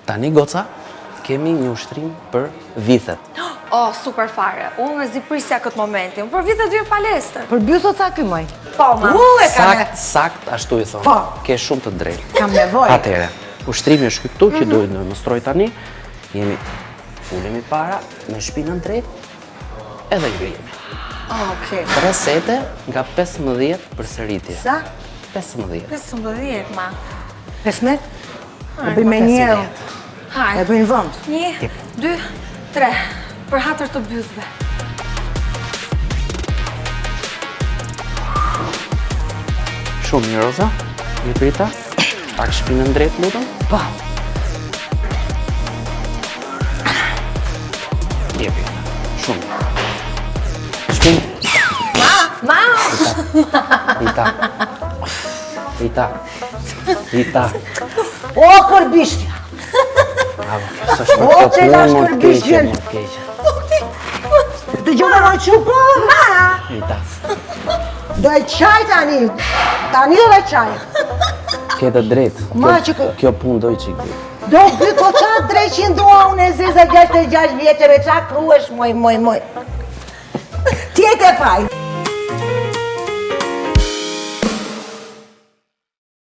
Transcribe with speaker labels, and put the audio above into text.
Speaker 1: Tani goca, kemi një ushtrim për vithet.
Speaker 2: Oh, super fare. Unë me ziprisja këtë momentin. Për vitet vjen palestër.
Speaker 3: Për bjuso ca ky moj.
Speaker 2: Po, ma.
Speaker 1: Sakt, ashtu i thonë.
Speaker 3: Po.
Speaker 1: Ke shumë të drejtë.
Speaker 3: Kam nevojë.
Speaker 1: Atere, ushtrimi është këtu që duhet në mëstroj tani. Ulemi para, me shpinën drejt, edhe ngrihemi.
Speaker 3: Okej.
Speaker 1: 3 sete nga 15 për sëritje.
Speaker 3: Sa?
Speaker 1: 15.
Speaker 2: 15, ma.
Speaker 3: 15? E bëj me njërë. E
Speaker 2: Hajde.
Speaker 3: bëj në vënd.
Speaker 2: 1, 2, 3. Për hatër të bythve.
Speaker 1: Shumë mirë, Roza. Një prita. Pak shpinën drejt, lutëm.
Speaker 3: Po.
Speaker 1: Jepi. Shumë. Shpinë.
Speaker 2: Ma!
Speaker 1: Rita.
Speaker 3: O, kërbishtja!
Speaker 1: Bravo.
Speaker 3: O, që lash kërbishtjen! Të gjona në quko?
Speaker 1: Rita.
Speaker 3: Do e qaj tani. Tani do e qaj.
Speaker 1: Ke të drejt.
Speaker 3: Ma që
Speaker 1: Kjo punë doj që gjithë.
Speaker 3: Do bëj po qa 300 dua unë e zeza 66 vjeqeve qa kruesh moj. Ti e ke faj.